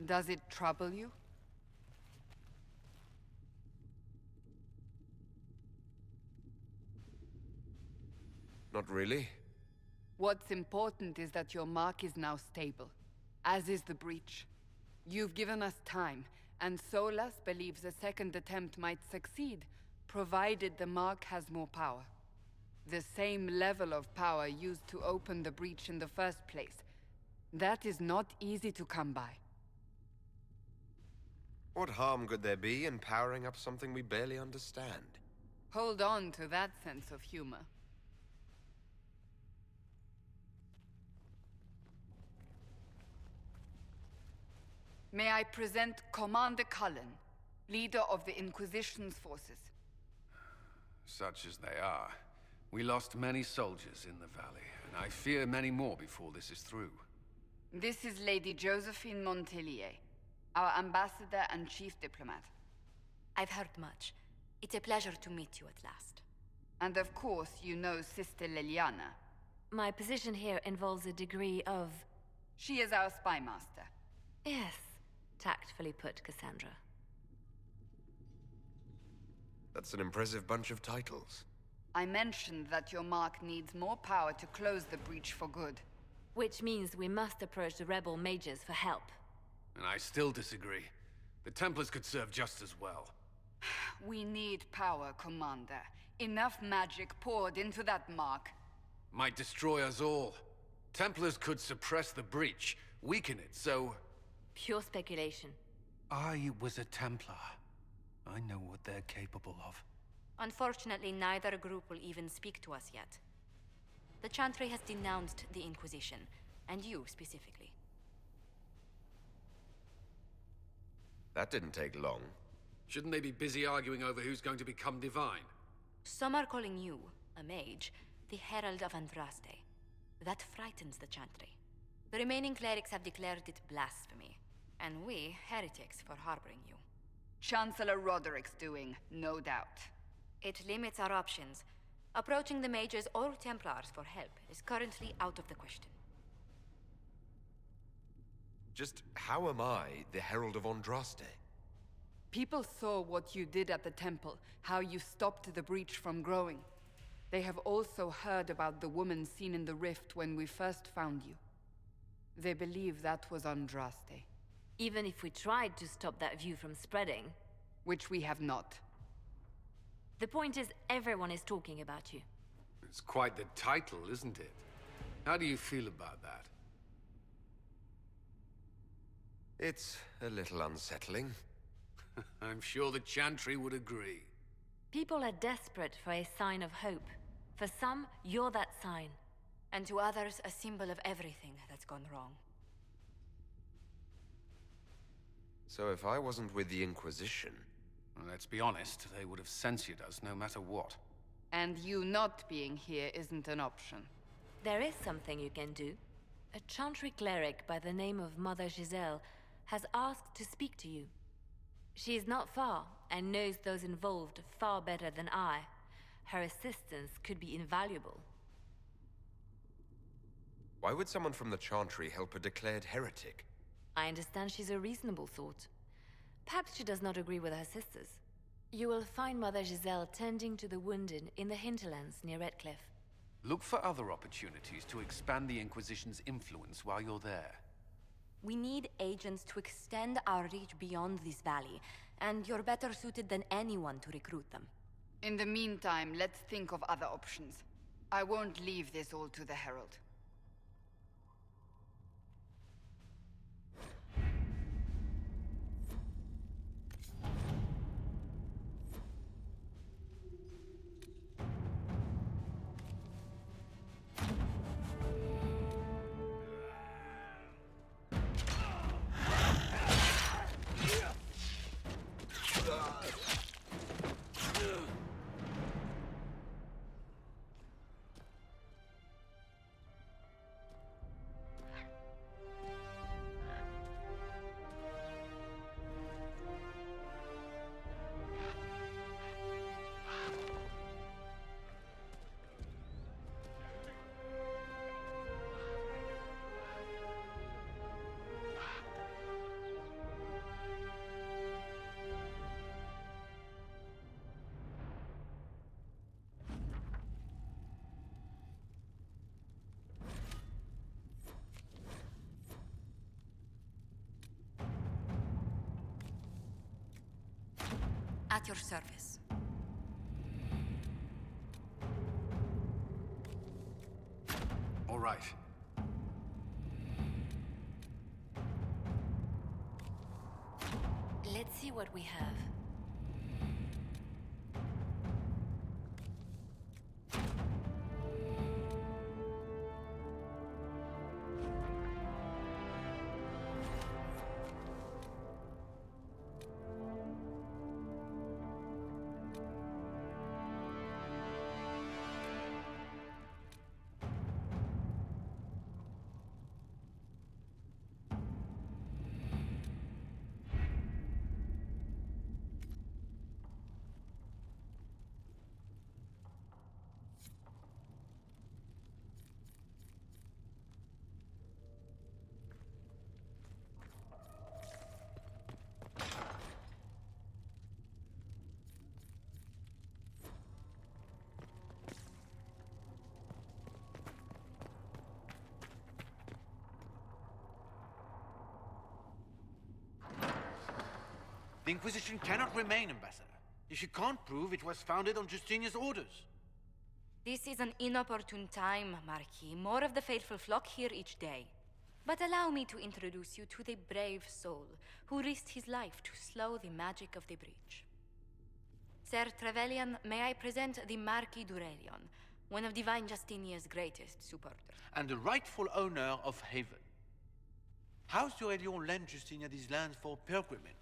Does it trouble you? Not really. What's important is that your mark is now stable, as is the breach. You've given us time, and Solas believes a second attempt might succeed, provided the mark has more power. The same level of power used to open the breach in the first place. That is not easy to come by. What harm could there be in powering up something we barely understand? Hold on to that sense of humor. May I present Commander Cullen, leader of the Inquisition's forces. Such as they are. We lost many soldiers in the valley, and I fear many more before this is through. This is Lady Josephine Montelier, our ambassador and chief diplomat. I've heard much. It's a pleasure to meet you at last. And of course, you know Sister Liliana. My position here involves a degree of... She is our spy master. Yes, tactfully put, Cassandra. That's an impressive bunch of titles. I mentioned that your mark needs more power to close the breach for good. Which means we must approach the rebel mages for help. And I still disagree. The Templars could serve just as well. We need power, Commander. Enough magic poured into that mark. Might destroy us all. Templars could suppress the breach, weaken it, so... Pure speculation. I was a Templar. I know what they're capable of. Unfortunately, neither group will even speak to us yet. The Chantry has denounced the Inquisition, and you specifically. That didn't take long. Shouldn't they be busy arguing over who's going to become divine? Some are calling you, a mage, the Herald of Andraste. That frightens the Chantry. The remaining clerics have declared it blasphemy, and we, heretics, for harboring you. Chancellor Roderick's doing, no doubt. It limits our options. Approaching the mages or Templars for help is currently out of the question. Just how am I the Herald of Andraste? People saw what you did at the temple, how you stopped the breach from growing. They have also heard about the woman seen in the rift when we first found you. They believe that was Andraste. Even if we tried to stop that view from spreading... Which we have not. The point is, everyone is talking about you. It's quite the title, isn't it? How do you feel about that? It's a little unsettling. I'm sure the Chantry would agree. People are desperate for a sign of hope. For some, you're that sign. And to others, a symbol of everything that's gone wrong. So if I wasn't with the Inquisition... Well, let's be honest, they would have censored us no matter what. And you not being here isn't an option. There is something you can do. A Chantry cleric by the name of Mother Giselle has asked to speak to you. She is not far, and knows those involved far better than I. Her assistance could be invaluable. Why would someone from the Chantry help a declared heretic? I understand she's a reasonable sort. Perhaps she does not agree with her sisters. You will find Mother Giselle tending to the wounded in the hinterlands near Redcliffe. Look for other opportunities to expand the Inquisition's influence while you're there. We need agents to extend our reach beyond this valley, and you're better suited than anyone to recruit them. In the meantime, let's think of other options. I won't leave this all to the Herald. your service. All right. Let's see what we have. The Inquisition cannot remain, Ambassador, if you can't prove it was founded on Justinia's orders. This is an inopportune time, Marquis. More of the faithful flock here each day. But allow me to introduce you to the brave soul who risked his life to slow the magic of the breach. Sir Trevelyan, may I present the Marquis d'Aurelion, one of Divine Justinia's greatest supporters. And the rightful owner of Haven. House d'Aurelion lent Justinia these lands for pilgrimage.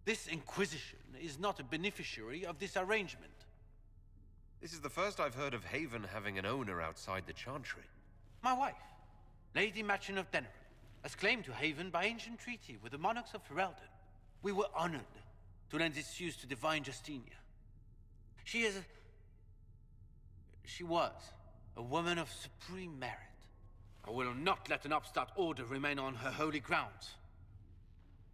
This Inquisition is not a beneficiary of this arrangement. This is the first I've heard of Haven having an owner outside the Chantry. My wife, Lady Machin of Denerim, has claimed to Haven by ancient treaty with the monarchs of Ferelden. We were honored to lend its use to Divine Justinia. She was a woman of supreme merit. I will not let an upstart order remain on her holy grounds.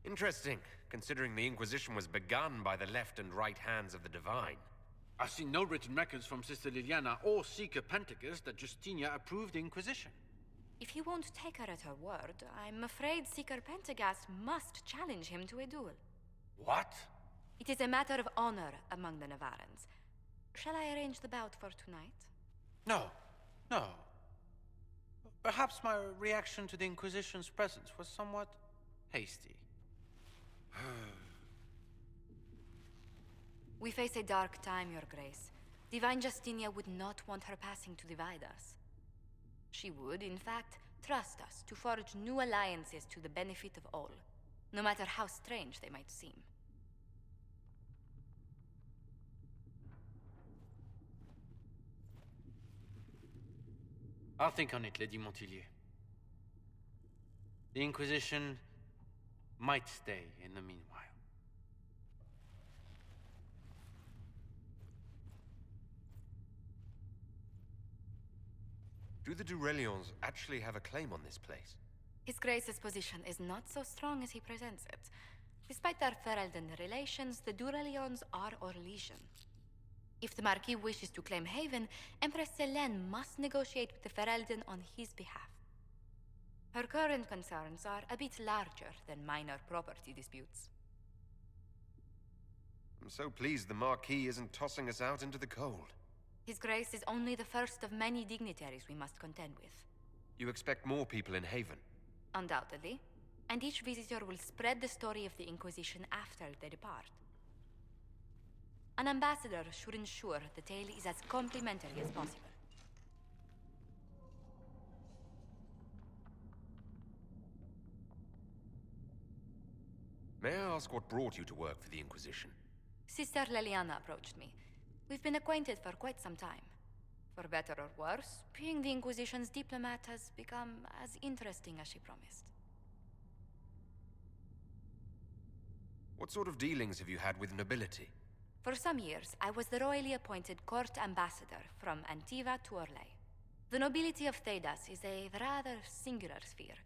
Interesting, considering the Inquisition was begun by the left and right hands of the Divine. I've seen no written records from Sister Liliana or Seeker Pentagast that Justinia approved the Inquisition. If you won't take her at her word, I'm afraid Seeker Pentagast must challenge him to a duel. What? It is a matter of honor among the Navarrans. Shall I arrange the bout for tonight? No. Perhaps my reaction to the Inquisition's presence was somewhat hasty. We face a dark time, Your Grace. Divine Justinia would not want her passing to divide us. She would, in fact, trust us to forge new alliances to the benefit of all, no matter how strange they might seem. I'll think on it, Lady Montillier. The Inquisition might stay in the meanwhile. Do the Durelions actually have a claim on this place? His Grace's position is not so strong as he presents it. Despite their Ferelden relations, the Durelions are Orlesian. If the Marquis wishes to claim Haven, Empress Selene must negotiate with the Ferelden on his behalf. Her current concerns are a bit larger than minor property disputes. I'm so pleased the Marquis isn't tossing us out into the cold. His Grace is only the first of many dignitaries we must contend with. You expect more people in Haven? Undoubtedly. And each visitor will spread the story of the Inquisition after they depart. An ambassador should ensure the tale is as complimentary as possible. May I ask what brought you to work for the Inquisition? Sister Liliana approached me. We've been acquainted for quite some time. For better or worse, being the Inquisition's diplomat has become as interesting as she promised. What sort of dealings have you had with nobility? For some years, I was the royally appointed court ambassador from Antiva to Orlais. The nobility of Thedas is a rather singular sphere.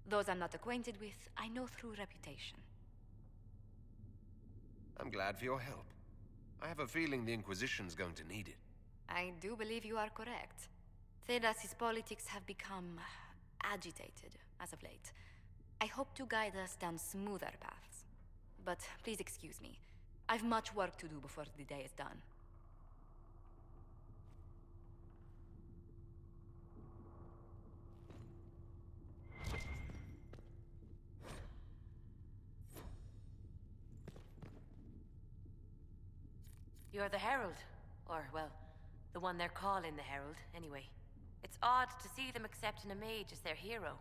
Those I'm not acquainted with, I know through reputation. I'm glad for your help. I have a feeling the Inquisition's going to need it. I do believe you are correct. Thedas' politics have become agitated as of late. I hope to guide us down smoother paths. But please excuse me. I've much work to do before the day is done. You're the Herald. Or, well, the one they're calling the Herald, anyway. It's odd to see them accepting a mage as their hero.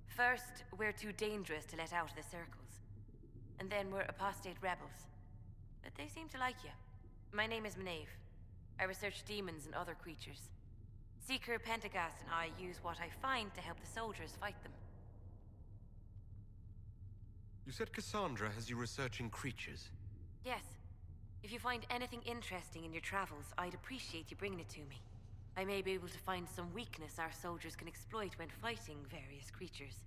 First, we're too dangerous to let out of the circles. And then we're apostate rebels. But they seem to like you. My name is Maeve. I research demons and other creatures. Seeker Pentagast and I use what I find to help the soldiers fight them. You said Cassandra has you researching creatures? Yes. If you find anything interesting in your travels, I'd appreciate you bringing it to me. I may be able to find some weakness our soldiers can exploit when fighting various creatures.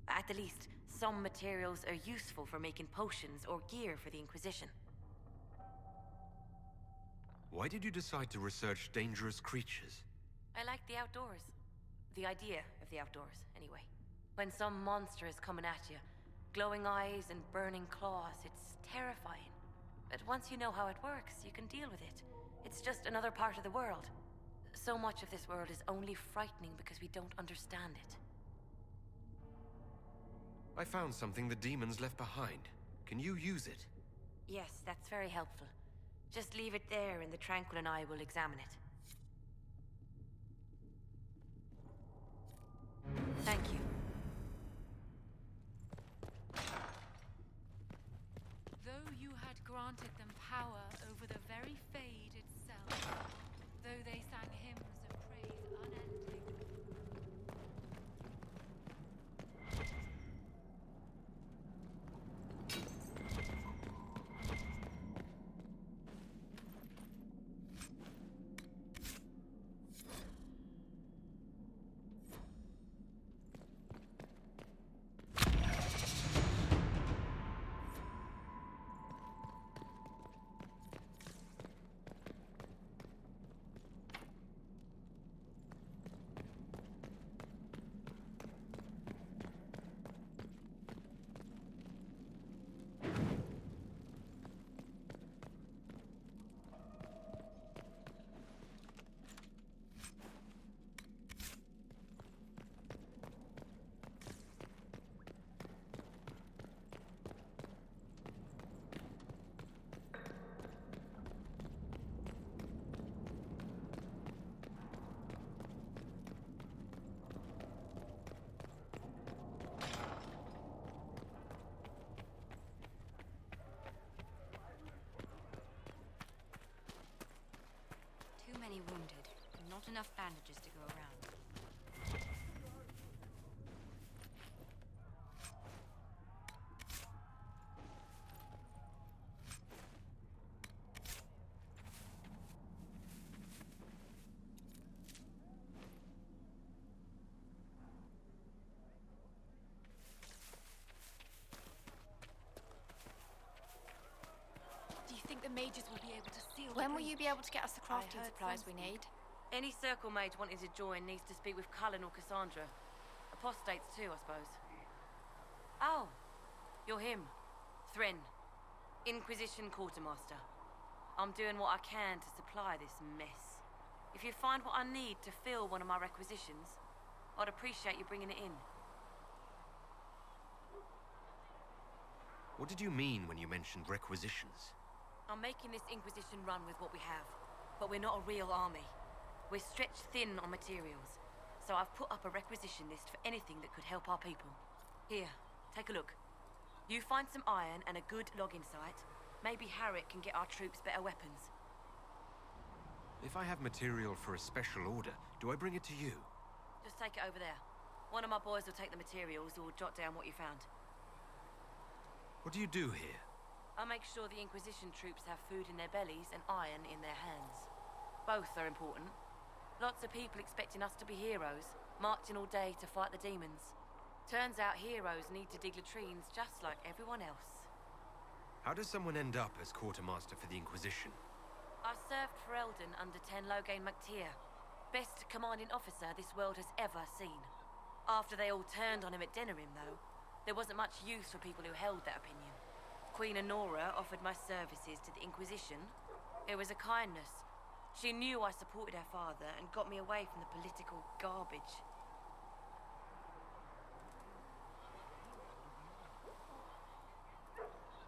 At the least, some materials are useful for making potions or gear for the Inquisition. Why did you decide to research dangerous creatures? I like the outdoors. The idea of the outdoors, anyway. When some monster is coming at you, glowing eyes and burning claws, it's terrifying. But once you know how it works, you can deal with it. It's just another part of the world. So much of this world is only frightening because we don't understand it. I found something the demons left behind. Can you use it? Yes, that's very helpful. Just leave it there and the Tranquil and I will examine it. Thank you. Though you had granted them power over the very Fade itself, though they sang hymns of praise unending. Many wounded, and not enough bandages to go around. Do you think the mages will be able to seal the When will you breach? be able to get us the crafting heard supplies some we need? Any circle mage wanting to join needs to speak with Cullen or Cassandra. Apostates too, I suppose. Oh, you're him. Thren. Inquisition Quartermaster. I'm doing what I can to supply this mess. If you find what I need to fill one of my requisitions, I'd appreciate you bringing it in. What did you mean when you mentioned requisitions? I'm making this Inquisition run with what we have, but we're not a real army. We're stretched thin on materials, so I've put up a requisition list for anything that could help our people. Here, take a look. You find some iron and a good logging site, maybe Harriet can get our troops better weapons. If I have material for a special order, do I bring it to you? Just take it over there. One of my boys will take the materials or jot down what you found. What do you do here? I make sure the Inquisition troops have food in their bellies and iron in their hands. Both are important. Lots of people expecting us to be heroes, marching all day to fight the demons. Turns out heroes need to dig latrines just like everyone else. How does someone end up as quartermaster for the Inquisition? I served for Eldon under 10 Loghain MacTyr. Best commanding officer this world has ever seen. After they all turned on him at Denerim, though, there wasn't much use for people who held that opinion. Queen Honora offered my services to the Inquisition, it was a kindness. She knew I supported her father and got me away from the political garbage.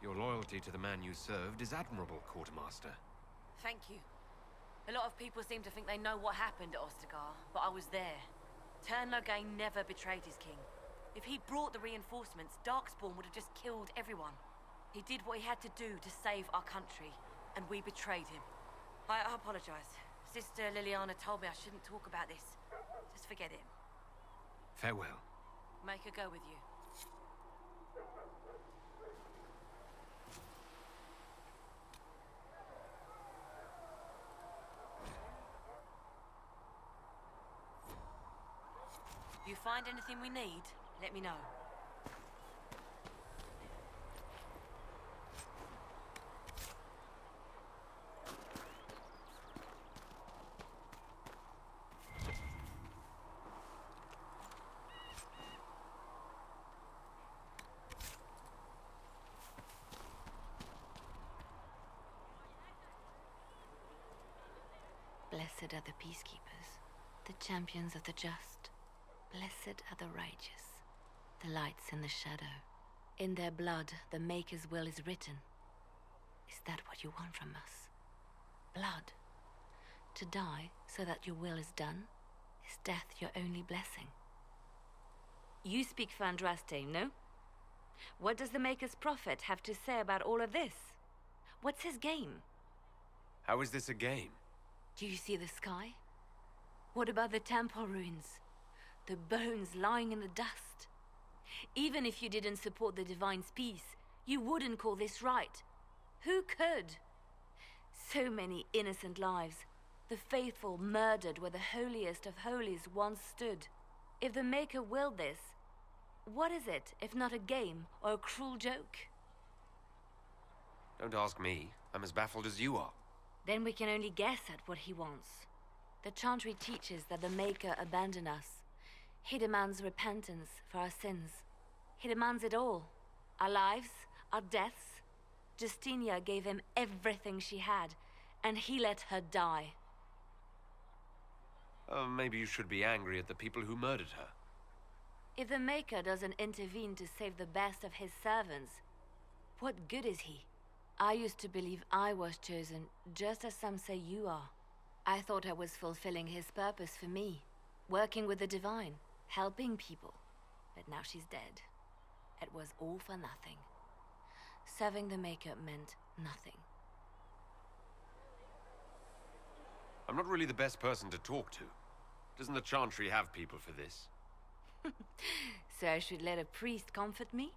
Your loyalty to the man you served is admirable, Quartermaster. Thank you. A lot of people seem to think they know what happened at Ostagar, but I was there. Tern Loghain never betrayed his king. If he'd brought the reinforcements, Darkspawn would have just killed everyone. He did what he had to do to save our country, and we betrayed him. I apologize. Sister Liliana told me I shouldn't talk about this. Just forget it. Farewell. Make her go with you. You find anything we need, let me know. Blessed are the peacekeepers, the champions of the just. Blessed are the righteous, the lights in the shadow. In their blood, the Maker's will is written. Is that what you want from us? Blood. To die so that your will is done? Is death your only blessing? You speak for Andraste, no? What does the Maker's prophet have to say about all of this? What's his game? How is this a game? Do you see the sky? What about the temple ruins? The bones lying in the dust? Even if you didn't support the Divine's peace, you wouldn't call this right. Who could? So many innocent lives. The faithful murdered where the holiest of holies once stood. If the Maker willed this, what is it if not a game or a cruel joke? Don't ask me. I'm as baffled as you are. Then we can only guess at what he wants. The Chantry teaches that the Maker abandoned us. He demands repentance for our sins. He demands it all. Our lives, our deaths. Justinia gave him everything she had, and he let her die. Maybe you should be angry at the people who murdered her. If the Maker doesn't intervene to save the best of his servants, what good is he? I used to believe I was chosen, just as some say you are. I thought I was fulfilling his purpose for me, working with the Divine, helping people. But now she's dead. It was all for nothing. Serving the Maker meant nothing. I'm not really the best person to talk to. Doesn't the Chantry have people for this? So I should let a priest comfort me?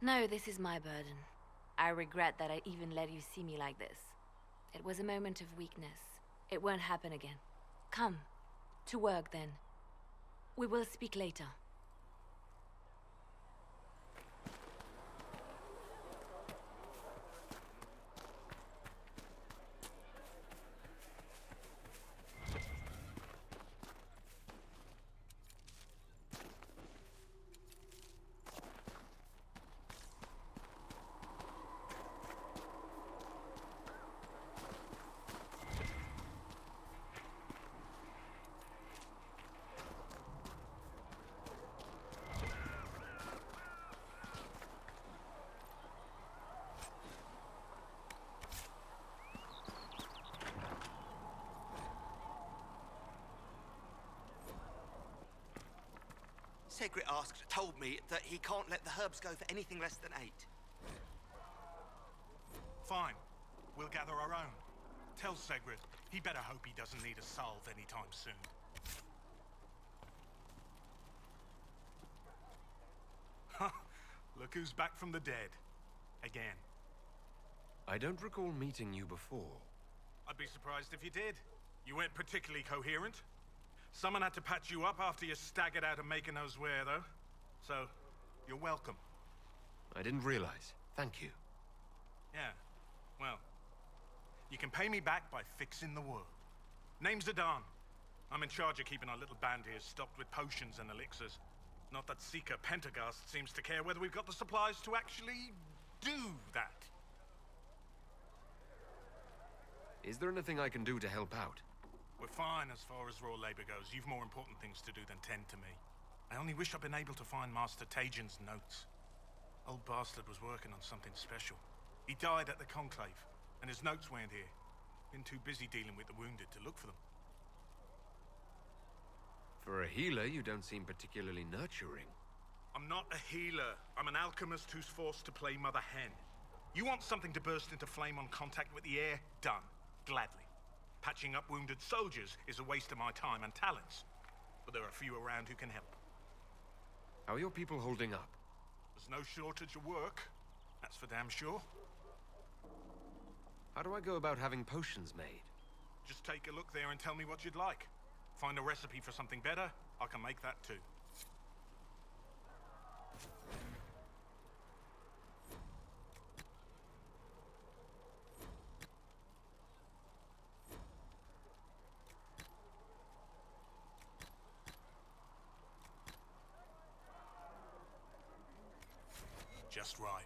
No, this is my burden. I regret that I even let you see me like this. It was a moment of weakness. It won't happen again. Come, to work then. We will speak later. Segrit told me that he can't let the herbs go for anything less than 8. Fine. We'll gather our own. Tell Segrit he better hope he doesn't need a salve anytime soon. Look who's back from the dead. Again. I don't recall meeting you before. I'd be surprised if you did. You weren't particularly coherent. Someone had to patch you up after you staggered out of Maker knows where, though. So, you're welcome. I didn't realize. Thank you. Yeah, well, you can pay me back by fixing the world. Name's Zidane. I'm in charge of keeping our little band here stocked with potions and elixirs. Not that Seeker Pentagast seems to care whether we've got the supplies to actually do that. Is there anything I can do to help out? We're fine as far as raw labor goes. You've more important things to do than tend to me. I only wish I'd been able to find Master Tajin's notes. Old bastard was working on something special. He died at the Conclave, and his notes weren't here. Been too busy dealing with the wounded to look for them. For a healer, you don't seem particularly nurturing. I'm not a healer. I'm an alchemist who's forced to play Mother Hen. You want something to burst into flame on contact with the air? Done. Gladly. Patching up wounded soldiers is a waste of my time and talents. But there are few around who can help. How are your people holding up? There's no shortage of work. That's for damn sure. How do I go about having potions made? Just take a look there and tell me what you'd like. Find a recipe for something better, I can make that too. Just right.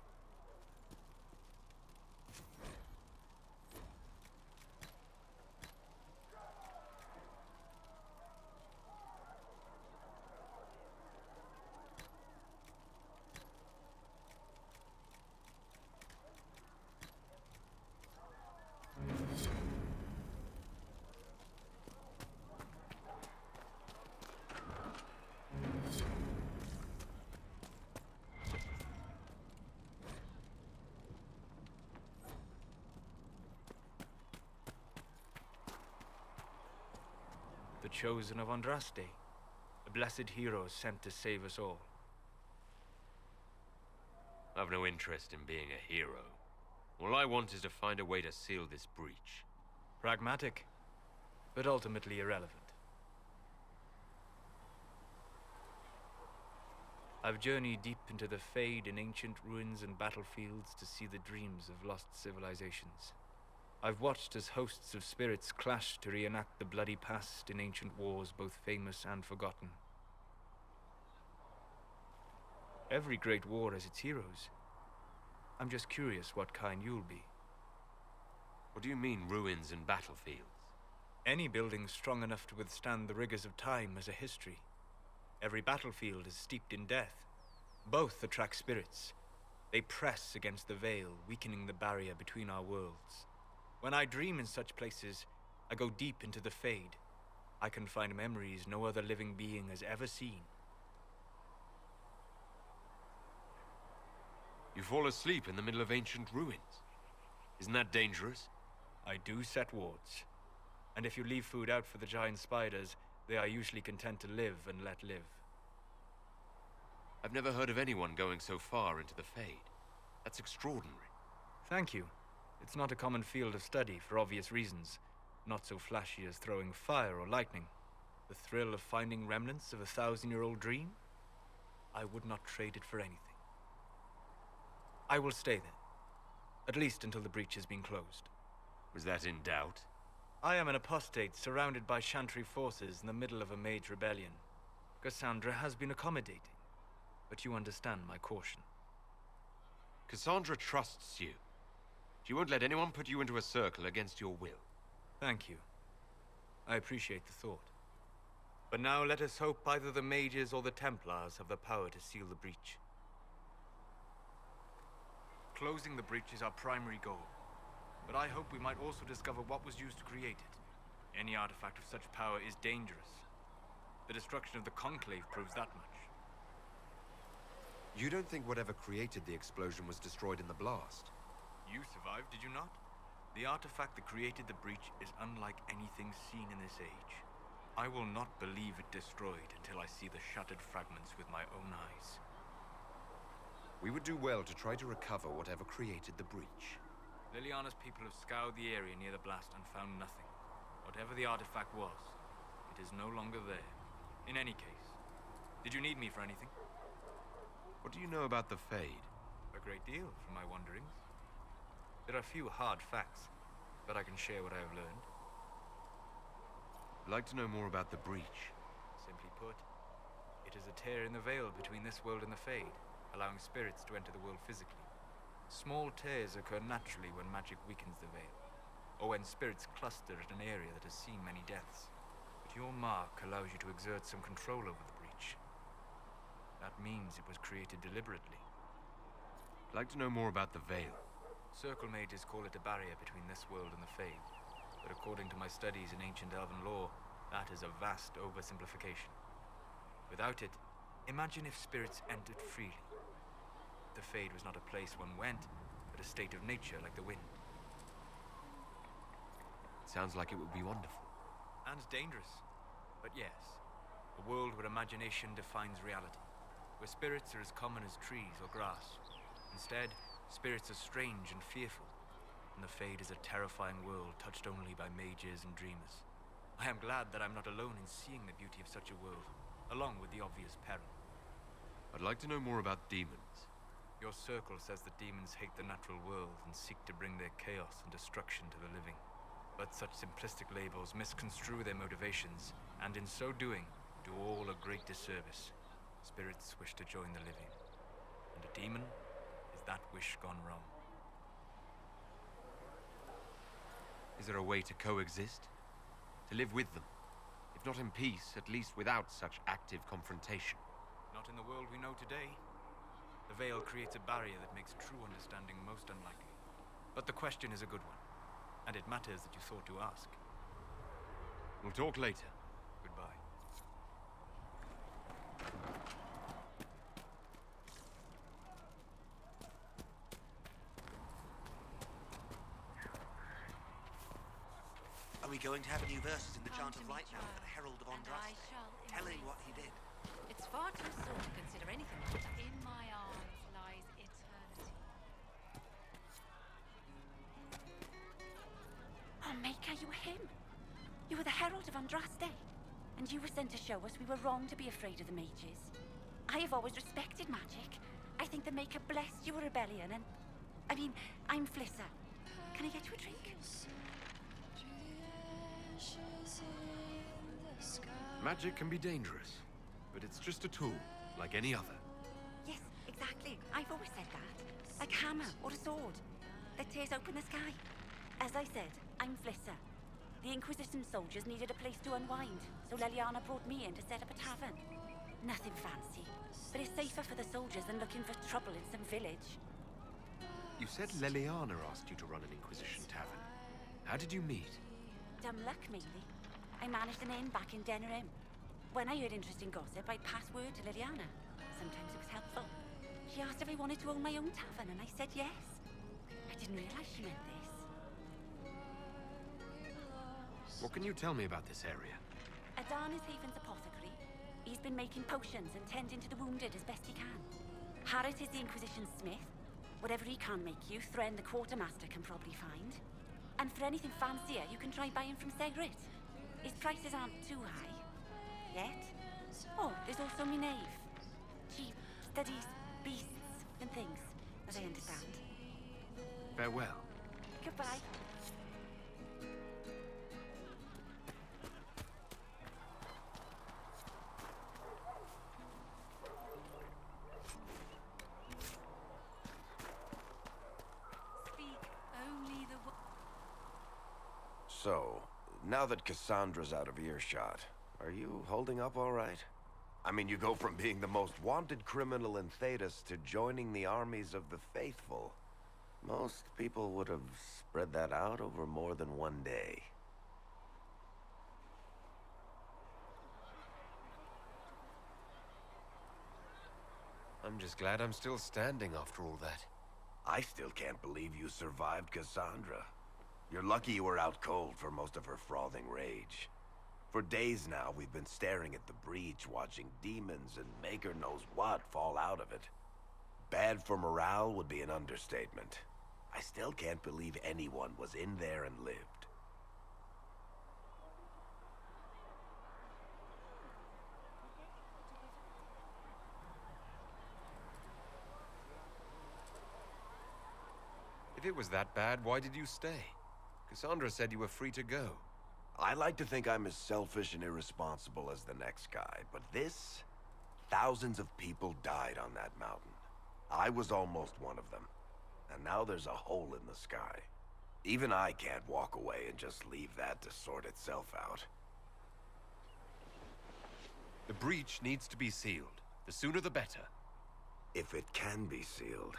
The chosen of Andraste, a blessed hero sent to save us all. I've no interest in being a hero. All I want is to find a way to seal this breach. Pragmatic, but ultimately irrelevant. I've journeyed deep into the Fade in ancient ruins and battlefields to see the dreams of lost civilizations. I've watched as hosts of spirits clash to reenact the bloody past in ancient wars both famous and forgotten. Every great war has its heroes. I'm just curious what kind you'll be. What do you mean, ruins and battlefields? Any building strong enough to withstand the rigors of time has a history. Every battlefield is steeped in death. Both attract spirits. They press against the veil, weakening the barrier between our worlds. When I dream in such places, I go deep into the Fade. I can find memories no other living being has ever seen. You fall asleep in the middle of ancient ruins. Isn't that dangerous? I do set wards. And if you leave food out for the giant spiders, they are usually content to live and let live. I've never heard of anyone going so far into the Fade. That's extraordinary. Thank you. It's not a common field of study for obvious reasons. Not so flashy as throwing fire or lightning. The thrill of finding remnants of a 1,000-year-old dream? I would not trade it for anything. I will stay then. At least until the breach has been closed. Was that in doubt? I am an apostate surrounded by Chantry forces in the middle of a Mage rebellion. Cassandra has been accommodating, but you understand my caution. Cassandra trusts you. She won't let anyone put you into a circle against your will. Thank you. I appreciate the thought. But now let us hope either the Mages or the Templars have the power to seal the breach. Closing the breach is our primary goal. But I hope we might also discover what was used to create it. Any artifact of such power is dangerous. The destruction of the Conclave proves that much. You don't think whatever created the explosion was destroyed in the blast? You survived, did you not? The artifact that created the breach is unlike anything seen in this age. I will not believe it destroyed until I see the shattered fragments with my own eyes. We would do well to try to recover whatever created the breach. Liliana's people have scoured the area near the blast and found nothing. Whatever the artifact was, it is no longer there. In any case, did you need me for anything? What do you know about the Fade? A great deal, from my wanderings. There are few hard facts, but I can share what I have learned. I'd like to know more about the breach. Simply put, it is a tear in the veil between this world and the Fade, allowing spirits to enter the world physically. Small tears occur naturally when magic weakens the veil, or when spirits cluster at an area that has seen many deaths. But your mark allows you to exert some control over the breach. That means it was created deliberately. I'd like to know more about the veil. Circle mages call it a barrier between this world and the Fade, but according to my studies in ancient elven lore, that is a vast oversimplification. Without it, imagine if spirits entered freely. The Fade was not a place one went, but a state of nature like the wind. Sounds like it would be wonderful. And dangerous. But yes, a world where imagination defines reality, where spirits are as common as trees or grass. Instead, spirits are strange and fearful, and the Fade is a terrifying world touched only by mages and dreamers. I am glad that I'm not alone in seeing the beauty of such a world, along with the obvious peril. I'd like to know more about demons. Your circle says that demons hate the natural world and seek to bring their chaos and destruction to the living. But such simplistic labels misconstrue their motivations, and in so doing, do all a great disservice. Spirits wish to join the living, and a demon is that wish gone wrong. Is there a way to coexist? To live with them? If not in peace, at least without such active confrontation? Not in the world we know today. The veil creates a barrier that makes true understanding most unlikely. But the question is a good one, and it matters that you thought to ask. We'll talk later. Goodbye. Are we going to have new verses in the Chant of Light now for the Herald of Andraste? Telling what he did. It's far too soon to consider anything like that. In my arms lies eternity. Oh, Maker, you were him. You were the Herald of Andraste. And you were sent to show us we were wrong to be afraid of the mages. I have always respected magic. I think the Maker blessed your rebellion and... I'm Flissa. Can I get you a drink? Magic can be dangerous, but it's just a tool, like any other. Yes, exactly. I've always said that. Like a hammer or a sword that tears open the sky. As I said, I'm Flissa. The Inquisition soldiers needed a place to unwind, so Leliana brought me in to set up a tavern. Nothing fancy, but it's safer for the soldiers than looking for trouble in some village. You said Leliana asked you to run an Inquisition tavern. How did you meet? Dumb luck, mainly. I managed an inn back in Denerim. When I heard interesting gossip, I'd pass word to Liliana. Sometimes it was helpful. She asked if I wanted to own my own tavern, and I said yes. I didn't realize she meant this. What can you tell me about this area? Adan is Haven's apothecary. He's been making potions and tending to the wounded as best he can. Harris is the Inquisition smith. Whatever he can't make you, Thren the quartermaster can probably find. And for anything fancier, you can try buying from Segrit. His prices aren't too high. Yet. Oh, there's also Minave. She studies beasts and things, as I understand. Farewell. Goodbye. Speak only the So, now that Cassandra's out of earshot, are you holding up all right? I mean, you go from being the most wanted criminal in Thedas to joining the armies of the faithful. Most people would have spread that out over more than one day. I'm just glad I'm still standing after all that. I still can't believe you survived Cassandra. You're lucky you were out cold for most of her frothing rage. For days now, we've been staring at the breach, watching demons and Maker knows what fall out of it. Bad for morale would be an understatement. I still can't believe anyone was in there and lived. If it was that bad, why did you stay? Cassandra said you were free to go. I like to think I'm as selfish and irresponsible as the next guy, but this... Thousands of people died on that mountain. I was almost one of them. and now there's a hole in the sky. Even I can't walk away and just leave that to sort itself out. The breach needs to be sealed. The sooner the better. If it can be sealed,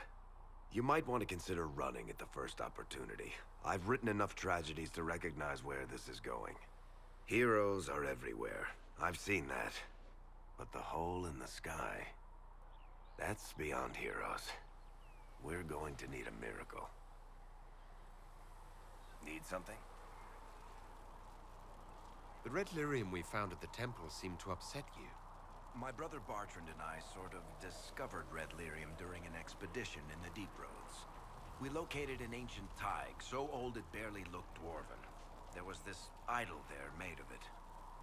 you might want to consider running at the first opportunity. I've written enough tragedies to recognize where this is going. Heroes are everywhere. I've seen that. But the hole in the sky... that's beyond heroes. We're going to need a miracle. Need something? The red lyrium we found at the temple seemed to upset you. My brother Bartrand and I sort of discovered red lyrium during an expedition in the Deep Roads. We located an ancient thaig, so old it barely looked dwarven. There was this idol there made of it.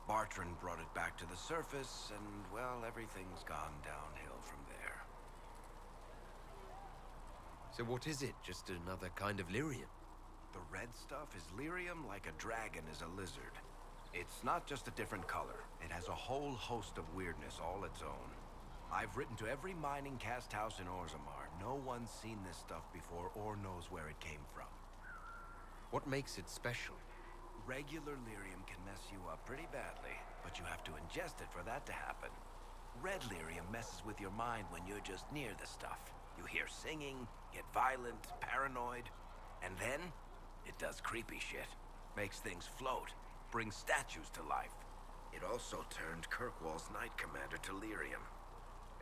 Bartrand brought it back to the surface, and, well, everything's gone downhill from there. So what is it? Just another kind of lyrium? The red stuff is lyrium like a dragon is a lizard. It's not just a different color. It has a whole host of weirdness all its own. I've written to every mining cast house in Orzammar. No one's seen this stuff before or knows where it came from. What makes it special? Regular lyrium can mess you up pretty badly, but you have to ingest it for that to happen. Red lyrium messes with your mind when you're just near the stuff. You hear singing, get violent, paranoid, and then it does creepy shit. Makes things float, brings statues to life. It also turned Kirkwall's Knight Commander to lyrium.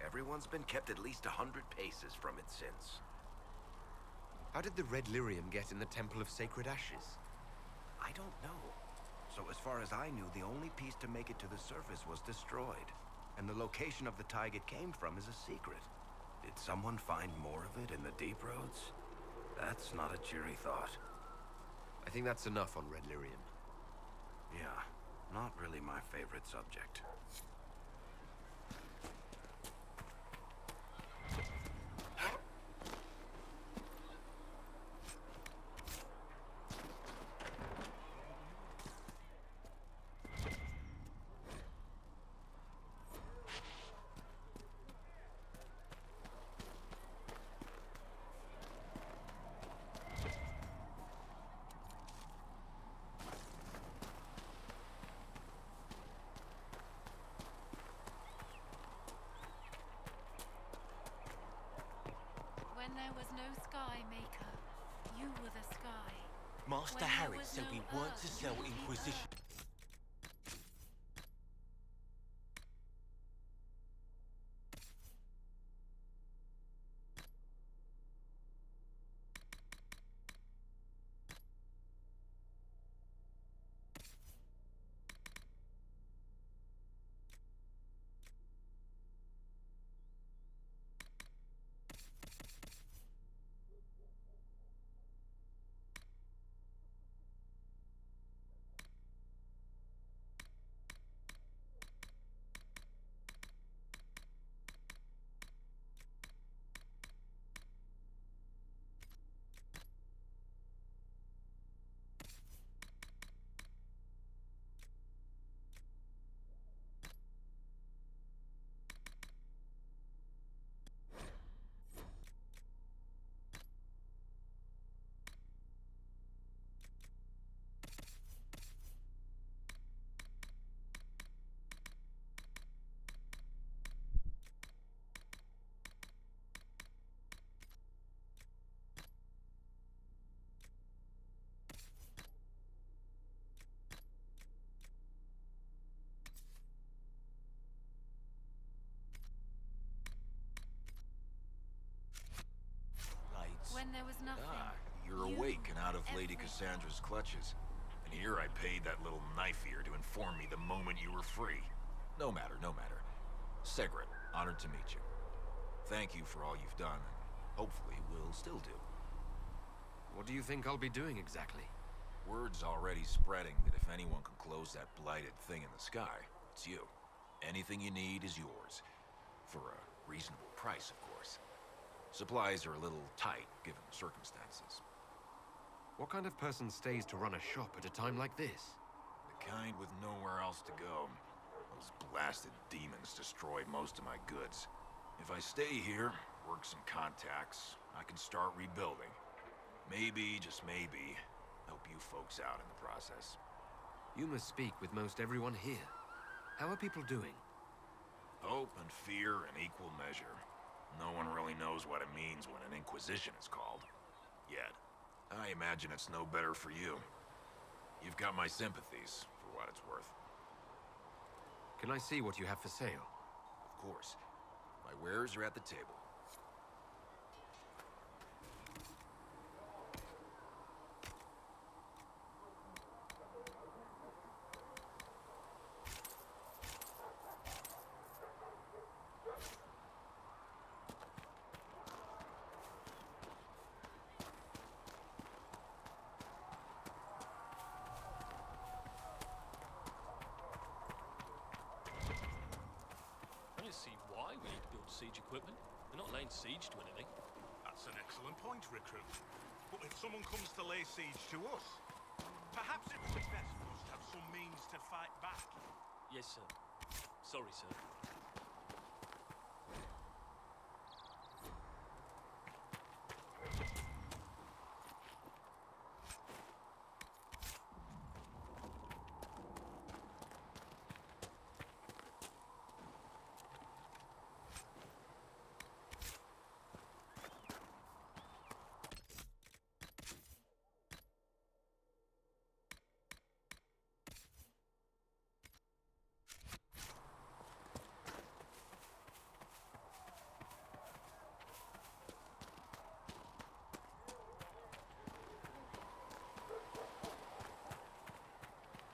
Everyone's been kept at least 100 paces from it since. How did the red lyrium get in the Temple of Sacred Ashes? I don't know. So as far as I knew, the only piece to make it to the surface was destroyed. And the location of the thaig it came from is a secret. Did someone find more of it in the Deep Roads? That's not a cheery thought. I think that's enough on red lyrium. Yeah, not really my favorite subject. When there was no sky maker, you were the sky. Master When there Harry was said no we weren't to earth, sell you gave Inquisition. When there was nothing. Ah, you're awake and out of Lady Cassandra's clutches. And here I paid that little knife ear to inform me the moment you were free. No matter, no matter. Segret, honored to meet you. Thank you for all you've done, and hopefully will still do. What do you think I'll be doing exactly? Word's already spreading that if anyone can close that blighted thing in the sky, it's you. Anything you need is yours. For a reasonable price, of course. Supplies are a little tight, given the circumstances. What kind of person stays to run a shop at a time like this? The kind with nowhere else to go. Those blasted demons destroyed most of my goods. If I stay here, work some contacts, I can start rebuilding. Maybe, just maybe, help you folks out in the process. You must speak with most everyone here. How are people doing? Hope and fear in equal measure. No one really knows what it means when an Inquisition is called. Yet. I imagine it's no better for you. You've got my sympathies, for what it's worth. Can I see what you have for sale? Of course. My wares are at the table. See why we need to build siege equipment. We're not laying siege to anything. That's an excellent point, Recruit. But if someone comes to lay siege to us, perhaps it would be best for us to have some means to fight back. Yes, sir. Sorry, sir.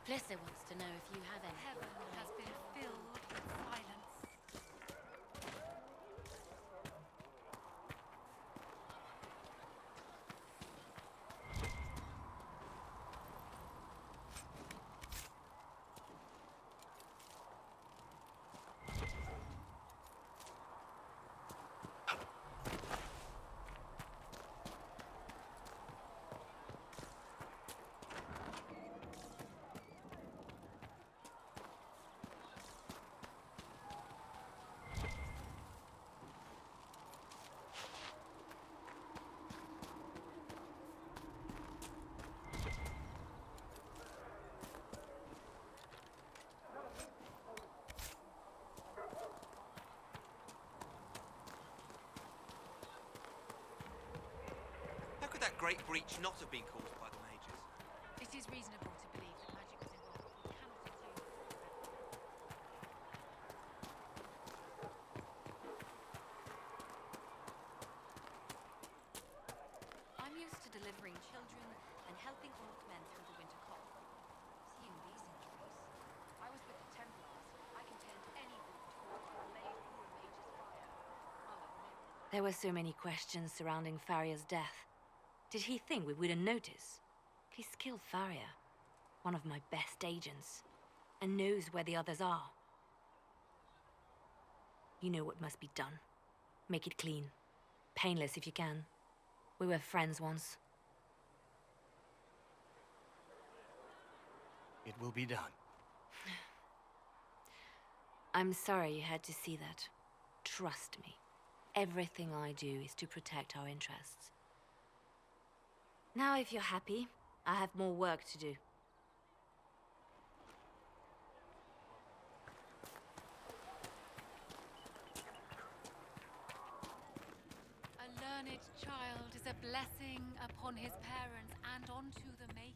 Blissa wants to know if you have any. Heaven has been filled with silence. How could that great breach not have been caused by the mages? It is reasonable to believe that magic was involved. We cannot assume. I'm used to delivering children and helping old men through the winter cold. Seeing these injuries. I was with the Templars. I can tend any wound caused by the blade or a mage's fire. I'll admit. There were so many questions surrounding Faria's death. Did he think we wouldn't notice? He's killed Faria, one of my best agents, and knows where the others are. You know what must be done. Make it clean. Painless if you can. We were friends once. It will be done. I'm sorry you had to see that. Trust me. Everything I do is to protect our interests. Now, if you're happy, I have more work to do. A learned child is a blessing upon his parents and onto the Maker.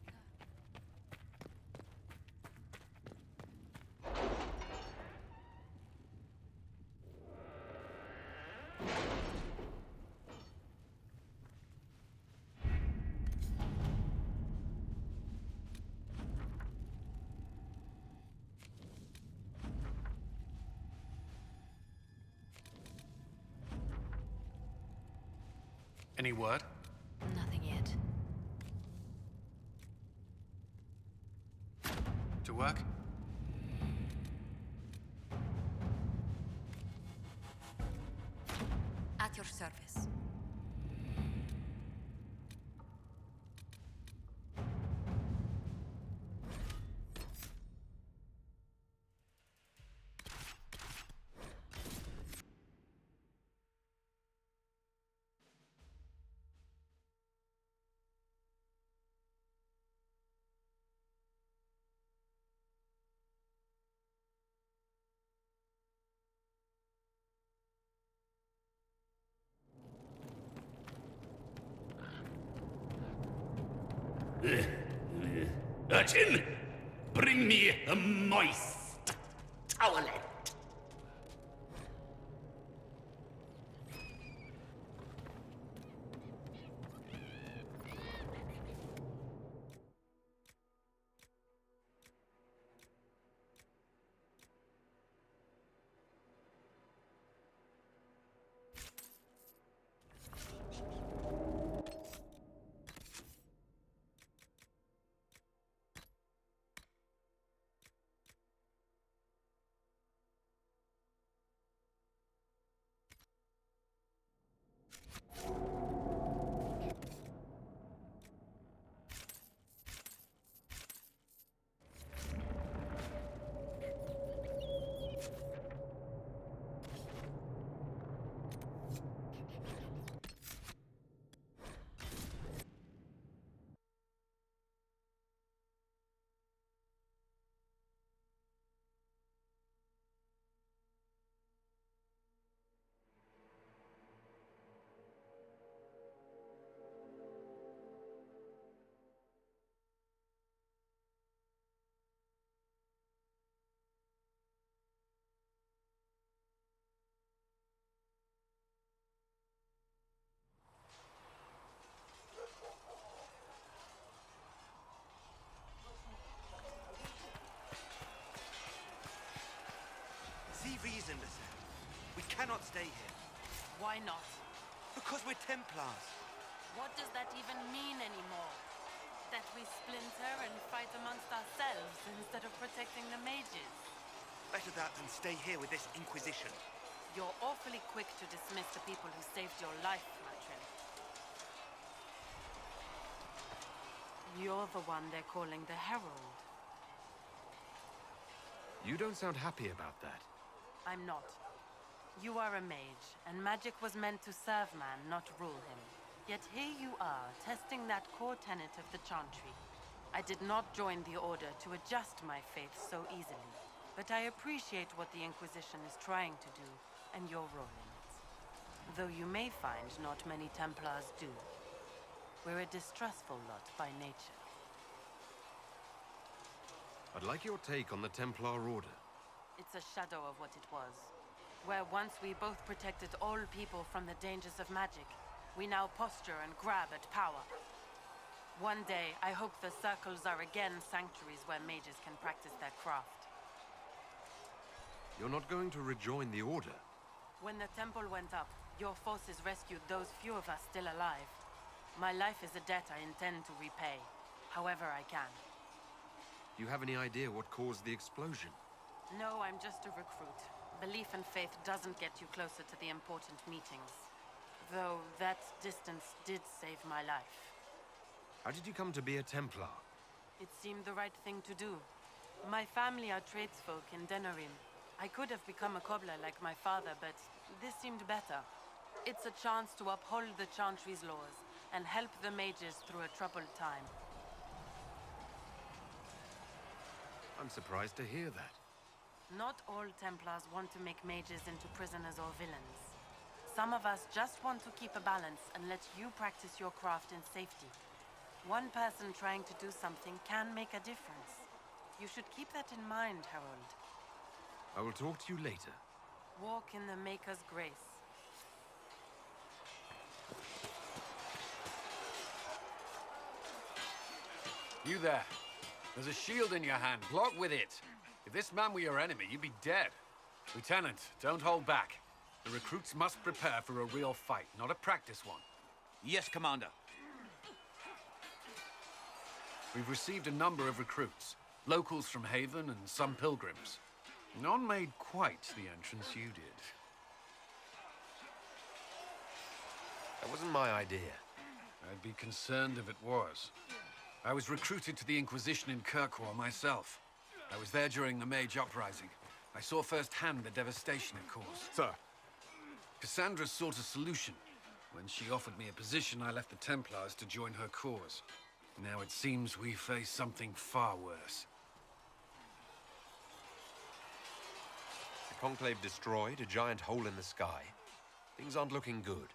Any word? Nothing yet. To work? At your service. Urchin, bring me a moist towelette. The reason, Lizette. We cannot stay here. Why not? Because we're Templars. What does that even mean anymore? That we splinter and fight amongst ourselves instead of protecting the mages? Better that than stay here with this Inquisition. You're awfully quick to dismiss the people who saved your life, Matrin. You're the one they're calling the Herald. You don't sound happy about that. I'm not. You are a mage, and magic was meant to serve man, not rule him. Yet here you are, testing that core tenet of the Chantry. I did not join the Order to adjust my faith so easily, but I appreciate what the Inquisition is trying to do, and your role in it. Though you may find not many Templars do. We're a distrustful lot by nature. I'd like your take on the Templar Order. It's a shadow of what it was. Where once we both protected all people from the dangers of magic, we now posture and grab at power. One day, I hope the circles are again sanctuaries where mages can practice their craft. You're not going to rejoin the Order? When the temple went up, your forces rescued those few of us still alive. My life is a debt I intend to repay, however I can. Do you have any idea what caused the explosion? No, I'm just a recruit. Belief and faith doesn't get you closer to the important meetings. Though that distance did save my life. How did you come to be a Templar? It seemed the right thing to do. My family are tradesfolk in Denerim. I could have become a cobbler like my father, but this seemed better. It's a chance to uphold the Chantry's laws and help the mages through a troubled time. I'm surprised to hear that. Not all Templars want to make mages into prisoners or villains. Some of us just want to keep a balance and let you practice your craft in safety. One person trying to do something can make a difference. You should keep that in mind, Harold. I will talk to you later. Walk in the Maker's grace. You there. There's a shield in your hand. Block with it. If this man were your enemy, you'd be dead. Lieutenant, don't hold back. The recruits must prepare for a real fight, not a practice one. Yes, Commander. We've received a number of recruits. Locals from Haven and some pilgrims. None made quite the entrance you did. That wasn't my idea. I'd be concerned if it was. I was recruited to the Inquisition in Kirkwall myself. I was there during the Mage uprising. I saw firsthand the devastation it caused. Sir. Cassandra sought a solution. When she offered me a position, I left the Templars to join her cause. Now it seems we face something far worse. The Conclave destroyed, a giant hole in the sky. Things aren't looking good.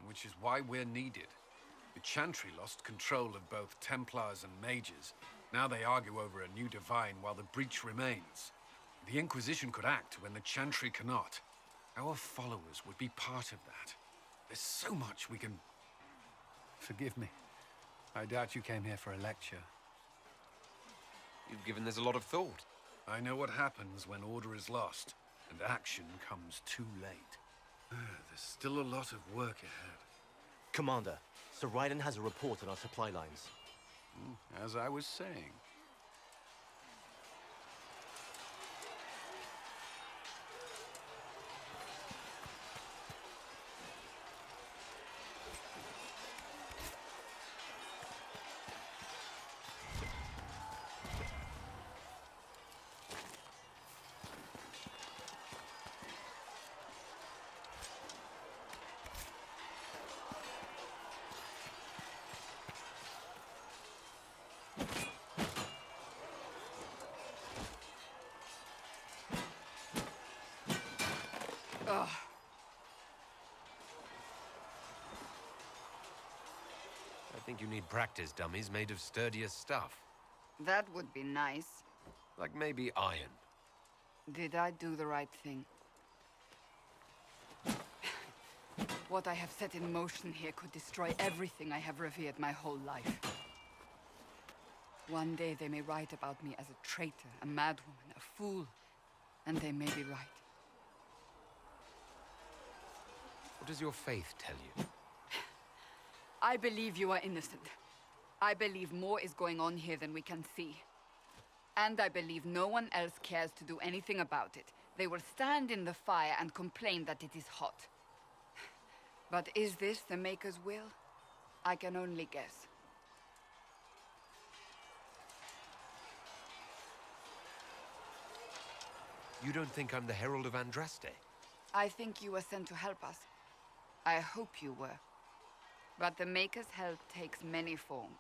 Which is why we're needed. The Chantry lost control of both Templars and Mages. Now they argue over a new divine while the breach remains. The Inquisition could act when the Chantry cannot. Our followers would be part of that. There's so much we can... Forgive me. I doubt you came here for a lecture. You've given this a lot of thought. I know what happens when order is lost, and action comes too late. There's still a lot of work ahead. Commander, Sir Ryden has a report on our supply lines. As I was saying. Ugh. I think you need practice dummies made of sturdier stuff. That would be nice. Like maybe iron. Did I do the right thing? What I have set in motion here could destroy everything I have revered my whole life. One day they may write about me as a traitor, a madwoman, a fool, and they may be right. What does your faith tell you? I believe you are innocent. I believe more is going on here than we can see. And I believe no one else cares to do anything about it. They will stand in the fire and complain that it is hot. But is this the Maker's will? I can only guess. You don't think I'm the Herald of Andraste? I think you were sent to help us. I hope you were. But the Maker's help takes many forms.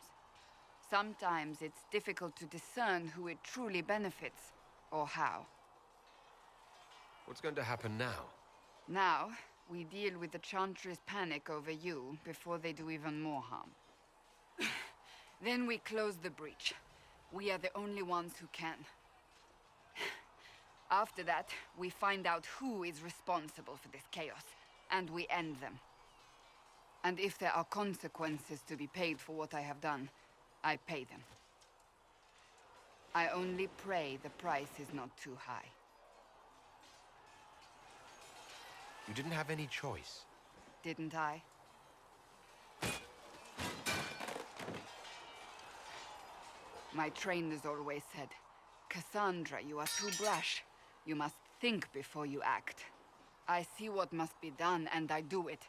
Sometimes it's difficult to discern who it truly benefits, or how. What's going to happen now? Now, we deal with the Chantry's panic over you before they do even more harm. Then we close the breach. We are the only ones who can. After that, we find out who is responsible for this chaos, and we end them. And if there are consequences to be paid for what I have done, I pay them. I only pray the price is not too high. You didn't have any choice. Didn't I? My trainers always said, Cassandra, you are too brash. You must think before you act. I see what must be done, and I do it.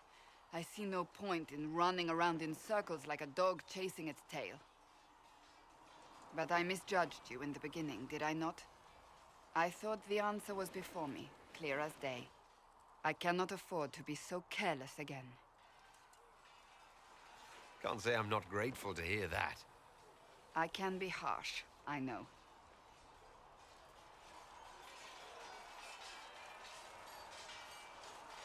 I see no point in running around in circles like a dog chasing its tail. But I misjudged you in the beginning, did I not? I thought the answer was before me, clear as day. I cannot afford to be so careless again. Can't say I'm not grateful to hear that. I can be harsh, I know.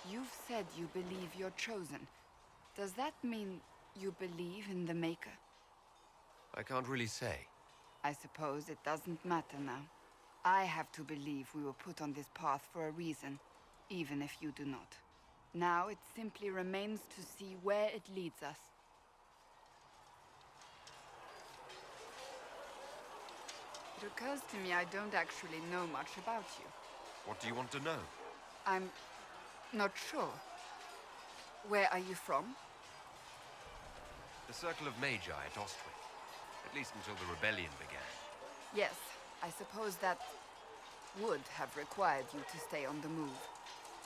You've said you believe you're chosen. Does that mean you believe in the Maker? I can't really say. I suppose it doesn't matter now. I have to believe we were put on this path for a reason, even if you do not. Now it simply remains to see where it leads us. It occurs to me I don't actually know much about you. What do you want to know? I'm not sure. Where are you from? The Circle of Magi at Ostwick. At least until the rebellion began. Yes, I suppose that would have required you to stay on the move.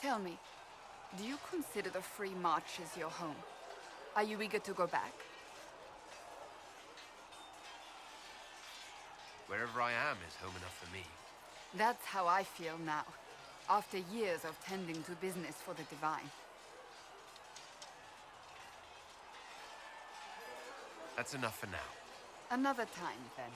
Tell me, do you consider the Free March as your home? Are you eager to go back? Wherever I am is home enough for me. That's how I feel now, after years of tending to business for the Divine. That's enough for now. Another time, then.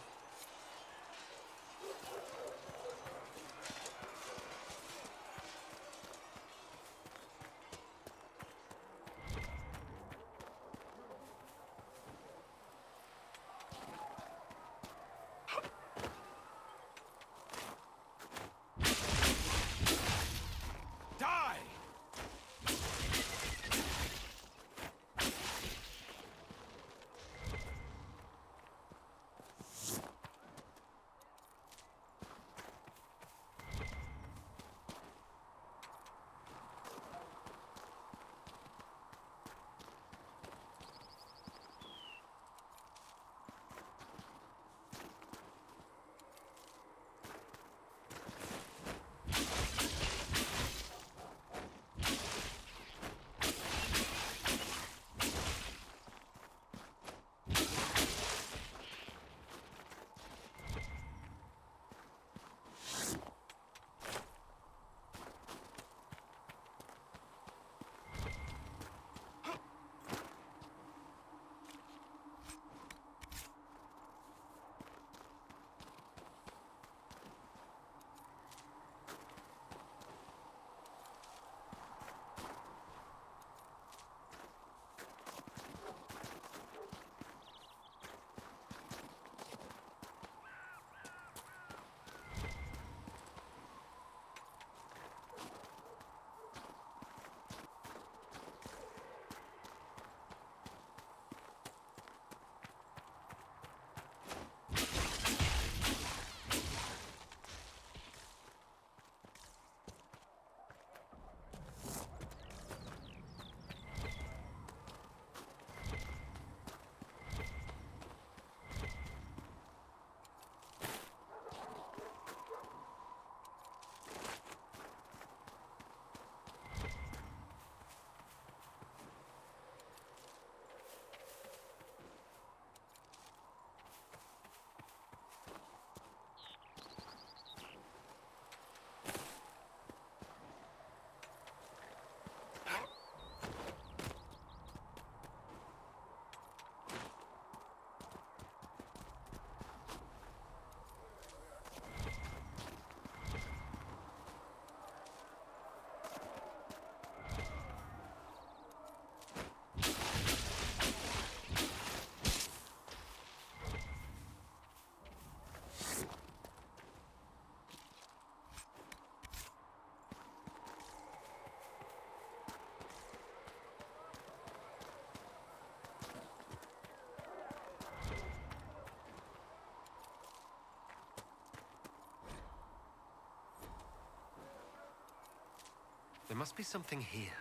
There must be something here.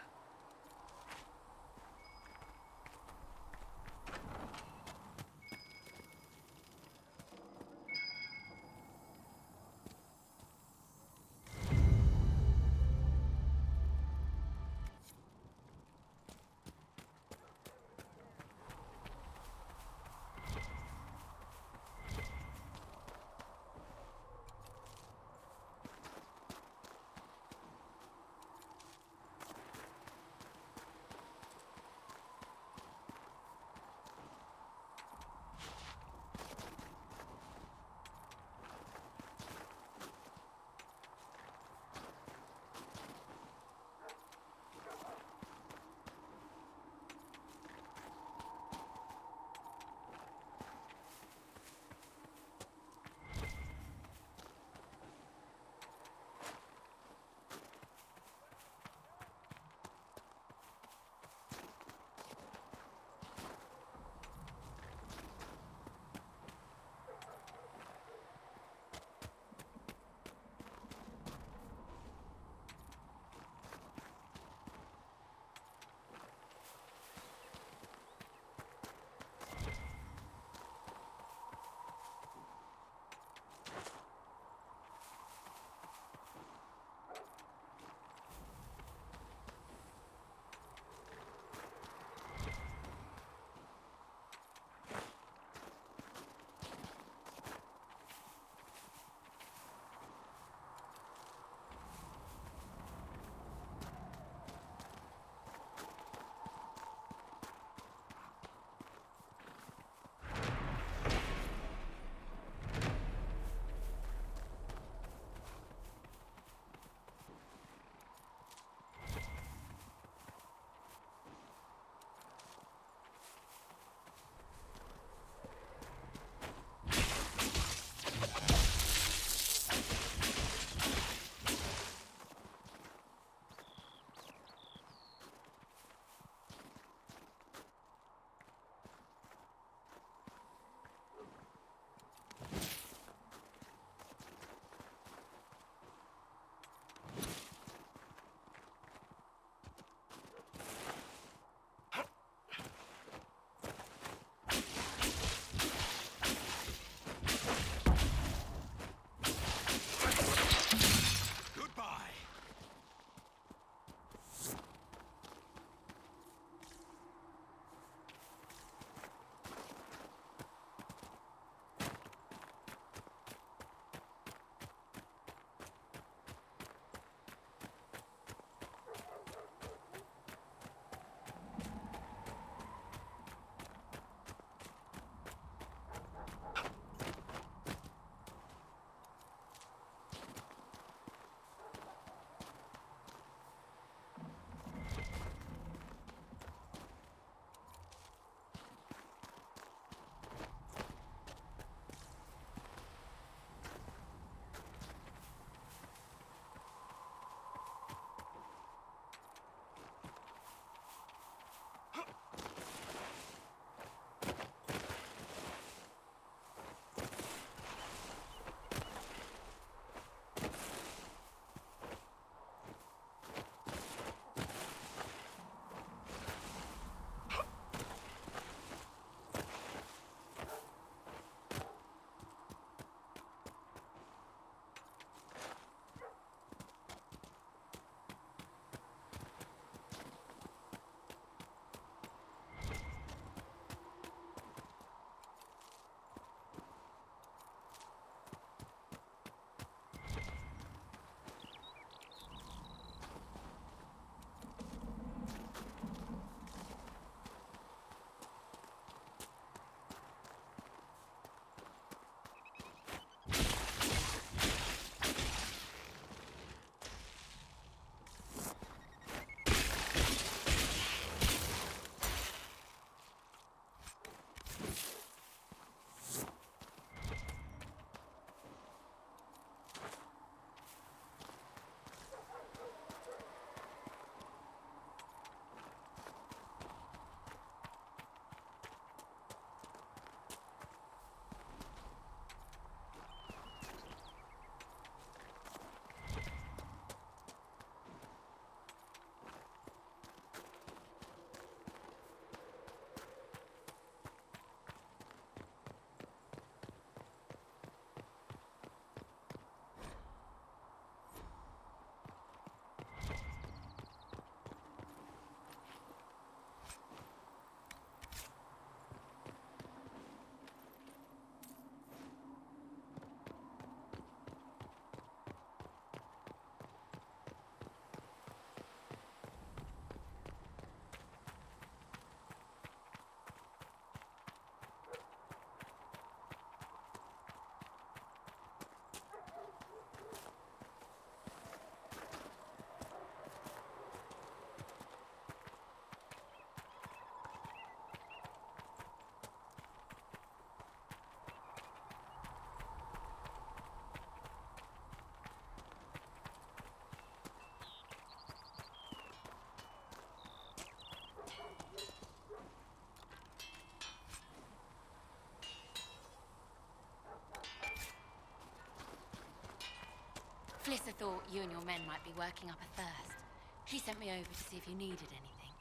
thought you and your men might be working up a thirst. She sent me over to see if you needed anything.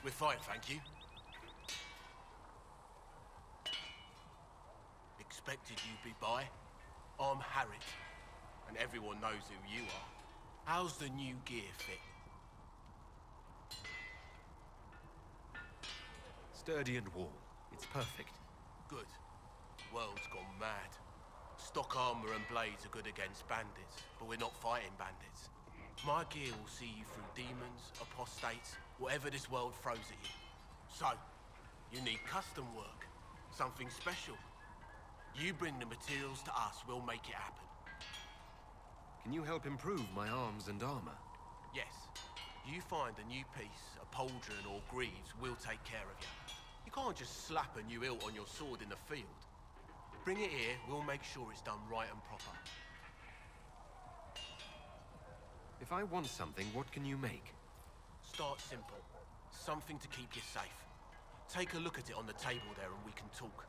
We're fine, thank you. Expected you'd be by. I'm Harriet, and everyone knows who you are. How's the new gear fit? Sturdy and warm. It's perfect. Good. World's gone mad. Stock armor and blades are good against bandits, but we're not fighting bandits. My gear will see you through demons, apostates, whatever this world throws at you. So, you need custom work, something special. You bring the materials to us, we'll make it happen. Can you help improve my arms and armor? Yes. You find a new piece, a pauldron or greaves, we'll take care of you. You can't just slap a new hilt on your sword in the field. Bring it here, we'll make sure it's done right and proper. If I want something, what can you make? Start simple. Something to keep you safe. Take a look at it on the table there and we can talk.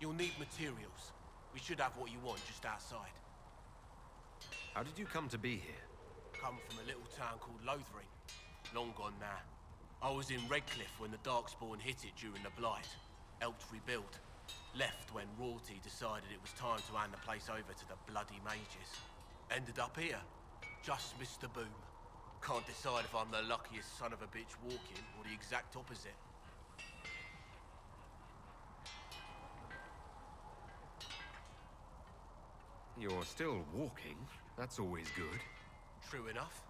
You'll need materials. We should have what you want just outside. How did you come to be here? Come from a little town called Lothering. Long gone now. I was in Redcliffe when the Darkspawn hit it during the Blight. Helped rebuild. Left when royalty decided it was time to hand the place over to the bloody mages. Ended up here. Just missed the boom. Can't decide if I'm the luckiest son of a bitch walking or the exact opposite. You're still walking. That's always good. True enough.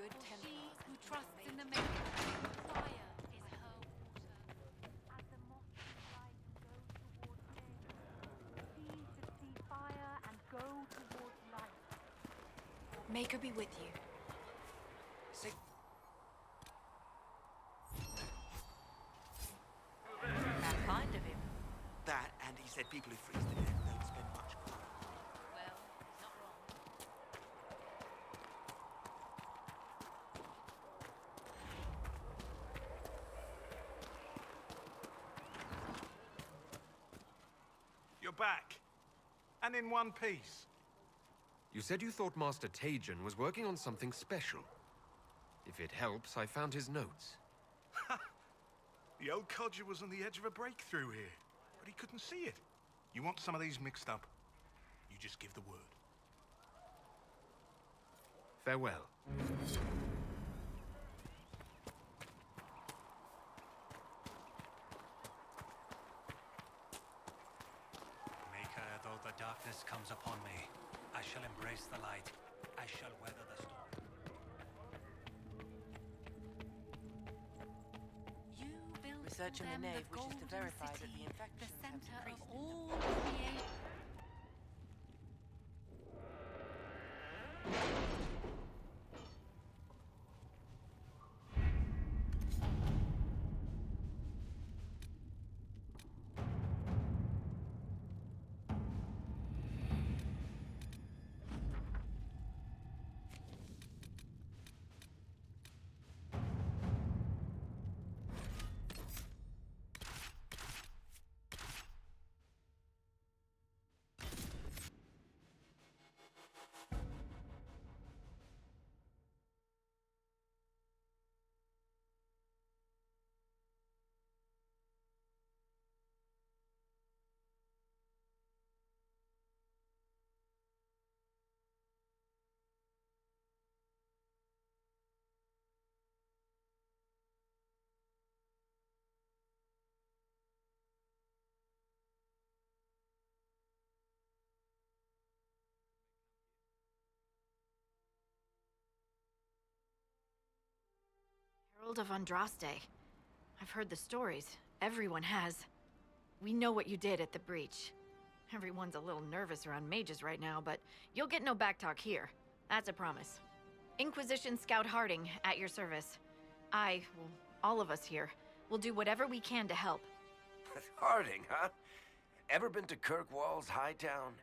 good Templar. She who trusts in the Maker, fire is her water. As the moth flies and goes towards day, she should see fire and go towards light. Maker be with you. How kind of him. That, and he said people who freeze to death don't spend much time. Well, he's not wrong. You're back. And in one piece. You said you thought Master Tajan was working on something special. If it helps, I found his notes. The old codger was on the edge of a breakthrough here, but he couldn't see it. You want some of these mixed up? You just give the word. Farewell. Maker, though the darkness comes upon me, I shall embrace the light. I shall weather the storm. Research in the nave wishes to verify that the the infections have center of decreased. all creation. Herald of Andraste. I've heard the stories. Everyone has. We know what you did at the breach. Everyone's a little nervous around mages right now, but you'll get no backtalk here. That's a promise. Inquisition Scout Harding, at your service. All of us here, will do whatever we can to help. Harding, huh? Ever been to Kirkwall's Hightown?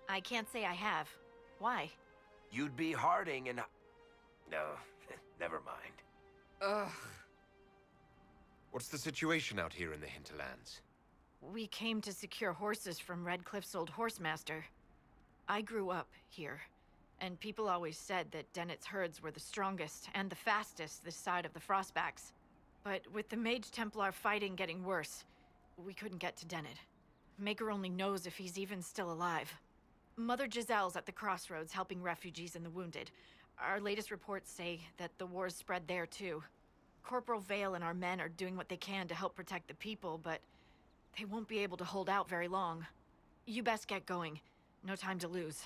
I can't say I have. Why? You'd be Harding and... No, never mind. Ugh. What's the situation out here in the hinterlands? We came to secure horses from Redcliffe's old horsemaster. I grew up here, and people always said that Dennett's herds were the strongest and the fastest this side of the Frostbacks. But with the Mage Templar fighting getting worse, we couldn't get to Dennett. Maker only knows if he's even still alive. Mother Giselle's at the crossroads helping refugees and the wounded. Our latest reports say that the war's spread there too. Corporal Vale and our men are doing what they can to help protect the people, but they won't be able to hold out very long. You best get going. No time to lose.